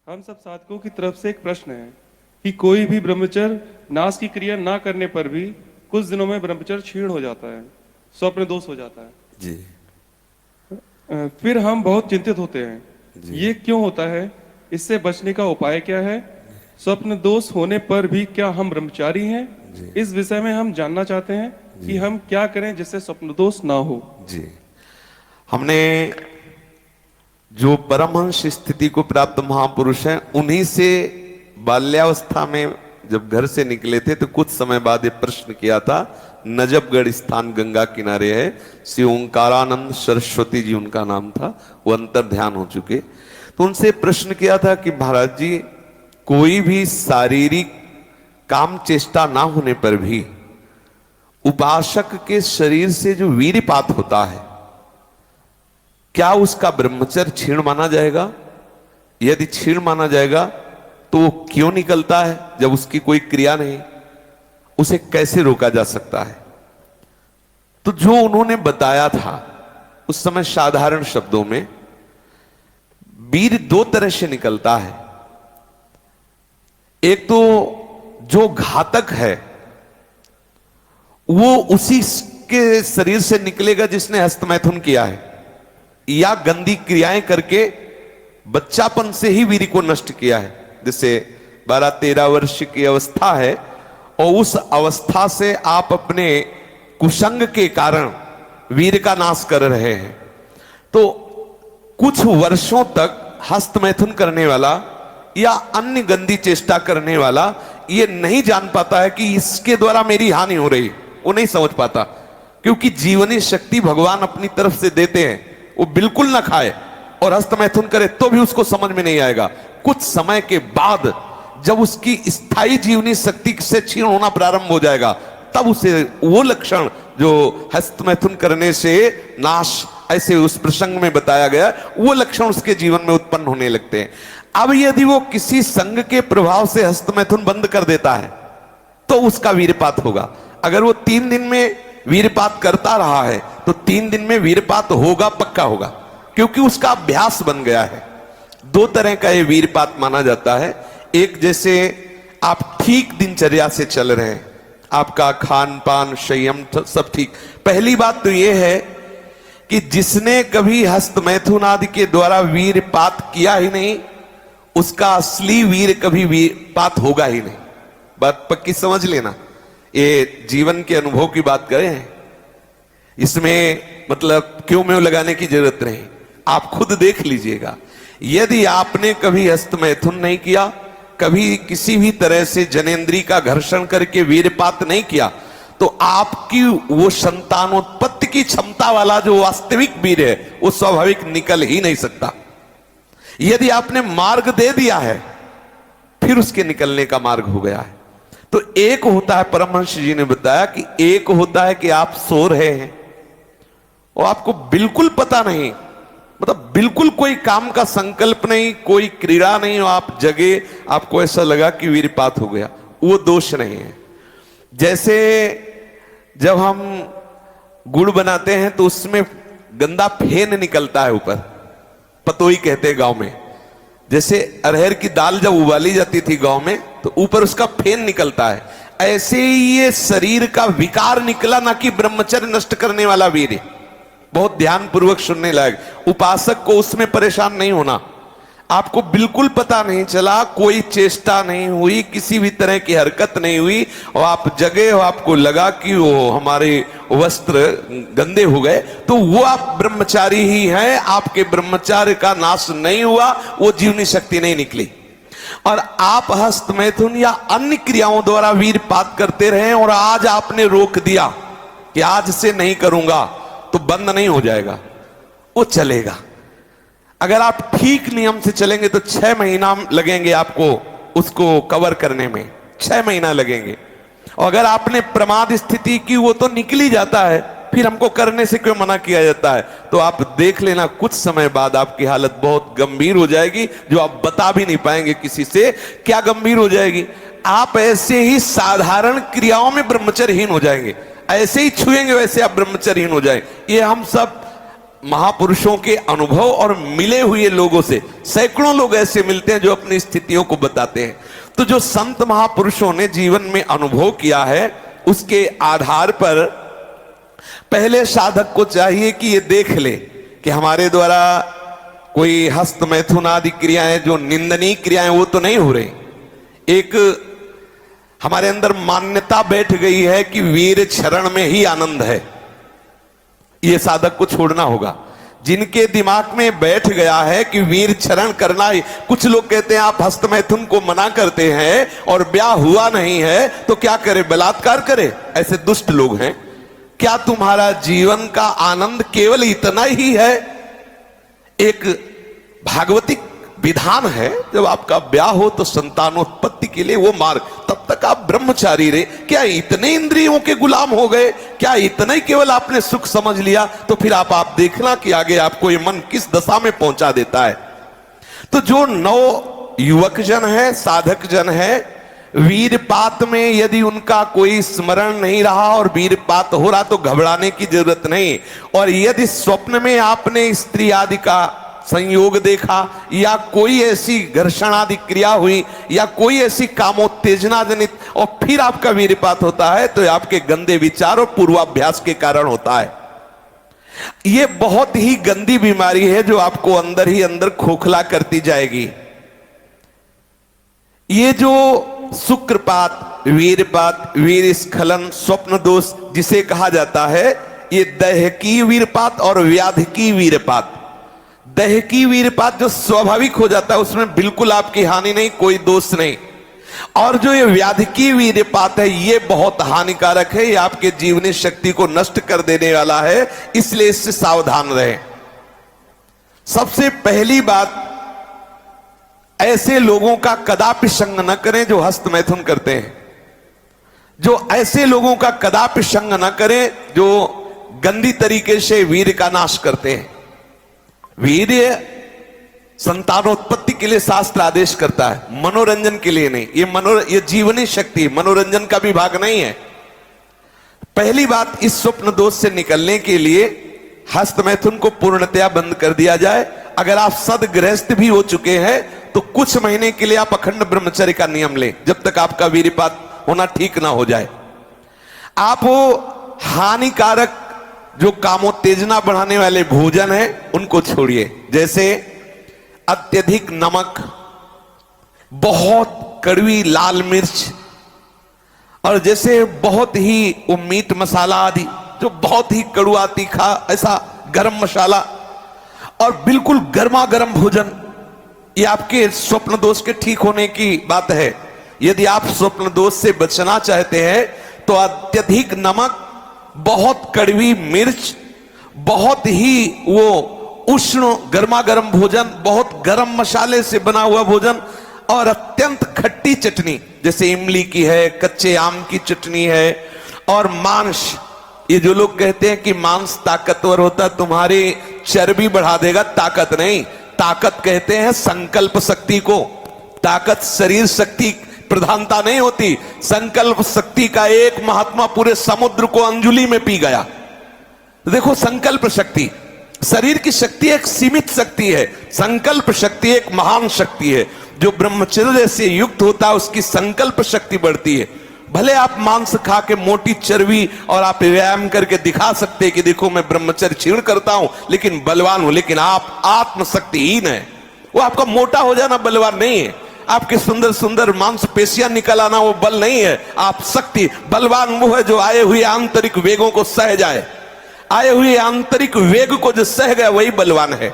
हम सब साधकों की तरफ से एक प्रश्न है कि कोई भी ब्रह्मचर्य नाश की क्रिया ना करने पर भी कुछ दिनों में ब्रह्मचर्य क्षीण हो जाता है, स्वप्न दोष हो जाता है। जी फिर हम बहुत चिंतित होते हैं। जी ये क्यों होता है? इससे बचने का उपाय क्या है? स्वप्न दोष होने पर भी क्या हम ब्रह्मचारी हैं? जी इस विषय में हम जानना चाहते हैं कि हम क्या करें जिससे स्वप्न दोष ना हो। जी। हमने जो परमहंस स्थिति को प्राप्त महापुरुष हैं उन्हीं से बाल्यावस्था में जब घर से निकले थे तो कुछ समय बाद ये प्रश्न किया था। नजफगढ़ स्थान गंगा किनारे है, श्री ओंकारानंद सरस्वती जी उनका नाम था, वो अंतर ध्यान हो चुके। तो उनसे प्रश्न किया था कि महाराज जी, कोई भी शारीरिक काम चेष्टा ना होने पर भी उपासक के शरीर से जो वीर्यपात होता है, क्या उसका ब्रह्मचर्य क्षीण माना जाएगा? यदि क्षीण माना जाएगा तो वो क्यों निकलता है जब उसकी कोई क्रिया नहीं? उसे कैसे रोका जा सकता है? तो जो उन्होंने बताया था उस समय साधारण शब्दों में, वीर दो तरह से निकलता है। एक तो जो घातक है वो उसी के शरीर से निकलेगा जिसने हस्तमैथुन किया है या गंदी क्रियाएं करके बच्चापन से ही वीर को नष्ट किया है। जैसे 12-13 वर्ष की अवस्था है और उस अवस्था से आप अपने कुसंग के कारण वीर का नाश कर रहे हैं, तो कुछ वर्षों तक हस्तमैथुन करने वाला या अन्य गंदी चेष्टा करने वाला ये नहीं जान पाता है कि इसके द्वारा मेरी हानि हो रही, वो नहीं समझ पाता, क्योंकि जीवनी शक्ति भगवान अपनी तरफ से देते हैं। वो बिल्कुल ना खाए और हस्तमैथुन करे तो भी उसको समझ में नहीं आएगा। कुछ समय के बाद जब उसकी स्थायी जीवनी शक्ति से क्षीण होना प्रारंभ हो जाएगा, तब उसे वो लक्षण जो हस्तमैथुन करने से नाश ऐसे उस प्रसंग में बताया गया, वो लक्षण उसके जीवन में उत्पन्न होने लगते हैं। अब यदि वो किसी संग के प्रभाव से हस्तमैथुन बंद कर देता है तो उसका वीरपात होगा। अगर वो 3 दिन में वीरपात करता रहा है तो 3 दिन में वीरपात होगा, पक्का होगा, क्योंकि उसका अभ्यास बन गया है। 2 तरह का ये वीरपात माना जाता है। एक, जैसे आप ठीक दिनचर्या से चल रहे हैं, आपका खान पान संयम सब ठीक। पहली बात तो यह है कि जिसने कभी हस्तमैथुन आदि के द्वारा वीरपात किया ही नहीं, उसका असली वीर कभी वीरपात होगा ही नहीं। बात पक्की समझ लेना। ये जीवन के अनुभव की बात करें, इसमें मतलब क्यों में लगाने की जरूरत नहीं, आप खुद देख लीजिएगा। यदि आपने कभी हस्तमैथुन नहीं किया, कभी किसी भी तरह से जनेंद्री का घर्षण करके वीरपात नहीं किया, तो आपकी वो संतानोत्पत्ति की क्षमता वाला जो वास्तविक वीर है वो स्वाभाविक निकल ही नहीं सकता। यदि आपने मार्ग दे दिया है फिर उसके निकलने का मार्ग हो गया है। तो एक होता है, परमहंस जी ने बताया कि एक होता है कि आप सो रहे हैं और आपको बिल्कुल पता नहीं, मतलब बिल्कुल कोई काम का संकल्प नहीं, कोई क्रीड़ा नहीं, और आप जगे, आपको ऐसा लगा कि वीरपात हो गया, वो दोष नहीं है। जैसे जब हम गुड़ बनाते हैं तो उसमें गंदा फेन निकलता है ऊपर, पतोई कहते हैं गांव में। जैसे अरहर की दाल जब उबाली जाती थी गांव में तो ऊपर उसका फेन निकलता है, ऐसे ही ये शरीर का विकार निकला, ना कि ब्रह्मचर्य नष्ट करने वाला वीर। बहुत ध्यान पूर्वक सुनने लायक। उपासक को उसमें परेशान नहीं होना। आपको बिल्कुल पता नहीं चला, कोई चेष्टा नहीं हुई, किसी भी तरह की हरकत नहीं हुई, और आप जगे हो, आपको लगा कि वो हमारे वस्त्र गंदे हो गए, तो वो आप ब्रह्मचारी ही हैं। आपके ब्रह्मचार्य का नाश नहीं हुआ, वो जीवनी शक्ति नहीं निकली। और आप हस्तमैथुन या अन्य क्रियाओं द्वारा वीरपात करते रहे और आज आपने रोक दिया कि आज से नहीं करूंगा, तो बंद नहीं हो जाएगा, वो चलेगा। अगर आप ठीक नियम से चलेंगे तो 6 महीना लगेंगे आपको उसको कवर करने में, 6 महीना लगेंगे। और अगर आपने प्रमाद स्थिति की, वो तो निकल ही जाता है, फिर हमको करने से क्यों मना किया जाता है? तो आप देख लेना, कुछ समय बाद आपकी हालत बहुत गंभीर हो जाएगी, जो आप बता भी नहीं पाएंगे किसी से। क्या गंभीर हो जाएगी? आप ऐसे ही साधारण क्रियाओं में ब्रह्मचर्यहीन हो जाएंगे, ऐसे ही छुएंगे वैसे आप ब्रह्मचर्यहीन हो जाएंगे। ये हम सब महापुरुषों के अनुभव और मिले हुए लोगों से, सैकड़ों लोग ऐसे मिलते हैं जो अपनी स्थितियों को बताते हैं। तो जो संत महापुरुषों ने जीवन में अनुभव किया है, उसके आधार पर पहले साधक को चाहिए कि ये देख ले कि हमारे द्वारा कोई हस्त मैथुन आदि क्रियाएं, जो निंदनीय क्रियाएं, वो तो नहीं हो रही। एक हमारे अंदर मान्यता बैठ गई है कि वीर क्षरण में ही आनंद है। ये साधक को छोड़ना होगा। जिनके दिमाग में बैठ गया है कि वीर क्षरण करना ही, कुछ लोग कहते हैं आप हस्त मैथुन को मना करते हैं और ब्याह हुआ नहीं है तो क्या करे, बलात्कार करे, ऐसे दुष्ट लोग हैं। क्या तुम्हारा जीवन का आनंद केवल इतना ही है? एक भागवतिक विधान है, जब आपका ब्याह हो तो संतानोत्पत्ति के लिए वो मार्ग, तब तक आप ब्रह्मचारी रहे। क्या इतने इंद्रियों के गुलाम हो गए? क्या इतना ही केवल आपने सुख समझ लिया? तो फिर आप देखना कि आगे आपको ये मन किस दशा में पहुंचा देता है। तो जो नव युवक जन है, साधक जन है, वीरपात में यदि उनका कोई स्मरण नहीं रहा और वीरपात हो रहा तो घबराने की जरूरत नहीं। और यदि स्वप्न में आपने स्त्री आदि का संयोग देखा या कोई ऐसी घर्षण आदि क्रिया हुई या कोई ऐसी कामोत्तेजना जनित और फिर आपका वीरपात होता है, तो आपके गंदे विचार और पूर्वाभ्यास के कारण होता है। यह बहुत ही गंदी बीमारी है जो आपको अंदर ही अंदर खोखला करती जाएगी। ये जो शुक्रपात, वीरपात, वीर स्खलन, स्वप्न दोष जिसे कहा जाता है, ये दैहिकी वीरपात और व्याधिकी वीरपात। दैहिकी वीरपात जो स्वाभाविक हो जाता है, उसमें बिल्कुल आपकी हानि नहीं, कोई दोष नहीं। और जो ये व्याधिकी वीरपात है, ये बहुत हानिकारक है, ये आपके जीवनी शक्ति को नष्ट कर देने वाला है, इसलिए इससे सावधान रहें। सबसे पहली बात, ऐसे लोगों का कदापि संग न करें जो हस्त मैथुन करते हैं। जो ऐसे लोगों का कदापि संग न करें जो गंदी तरीके से वीर का नाश करते हैं। वीर्य संतानोत्पत्ति के लिए शास्त्र आदेश करता है, मनोरंजन के लिए नहीं। ये जीवनी शक्ति, मनोरंजन का भी भाग नहीं है। पहली बात, इस स्वप्न दोष से निकलने के लिए हस्त मैथुन को पूर्णतया बंद कर दिया जाए। अगर आप सदगृहस्थ भी हो चुके हैं तो कुछ महीने के लिए आप अखंड ब्रह्मचर्य का नियम लें, जब तक आपका वीरपात होना ठीक ना हो जाए। आप वो हानिकारक जो कामोत्तेजना बढ़ाने वाले भोजन है उनको छोड़िए, जैसे अत्यधिक नमक, बहुत कड़वी लाल मिर्च, और जैसे बहुत ही वो मीट मसाला आदि जो बहुत ही कड़वा तीखा, ऐसा गरम मसाला, और बिल्कुल गर्मा गर्म भोजन। ये आपके स्वप्न दोष के ठीक होने की बात है। यदि आप स्वप्न दोष से बचना चाहते हैं तो अत्यधिक नमक, बहुत कड़वी मिर्च, बहुत ही वो उष्ण गर्मा गर्म भोजन, बहुत गर्म मसाले से बना हुआ भोजन, और अत्यंत खट्टी चटनी, जैसे इमली की है, कच्चे आम की चटनी है, और मांस। ये जो लोग कहते हैं कि मांस ताकतवर होता है, तुम्हारी चर्बी बढ़ा देगा, ताकत नहीं। ताकत कहते हैं संकल्प शक्ति को। ताकत शरीर शक्ति प्रधानता नहीं होती। संकल्प शक्ति का एक महात्मा पूरे समुद्र को अंजुलि में पी गया। देखो, संकल्प शक्ति, शरीर की शक्ति एक सीमित शक्ति है, संकल्प शक्ति एक महान शक्ति है। जो ब्रह्मचर्य से युक्त होता है उसकी संकल्प शक्ति बढ़ती है। भले आप मांस खा के मोटी चर्बी और आप व्यायाम करके दिखा सकते हैं कि देखो मैं ब्रह्मचर्य क्षीण करता हूं लेकिन बलवान हूं, लेकिन आप आत्मशक्तिहीन है। वो आपका मोटा हो जाना बलवान नहीं है, आपके सुंदर सुंदर मांसपेशियां निकल आना वो बल नहीं है। आप शक्ति, बलवान वो है जो आए हुए आंतरिक वेगों को सह जाए। आए हुए आंतरिक वेग को जो सह गया वही बलवान है।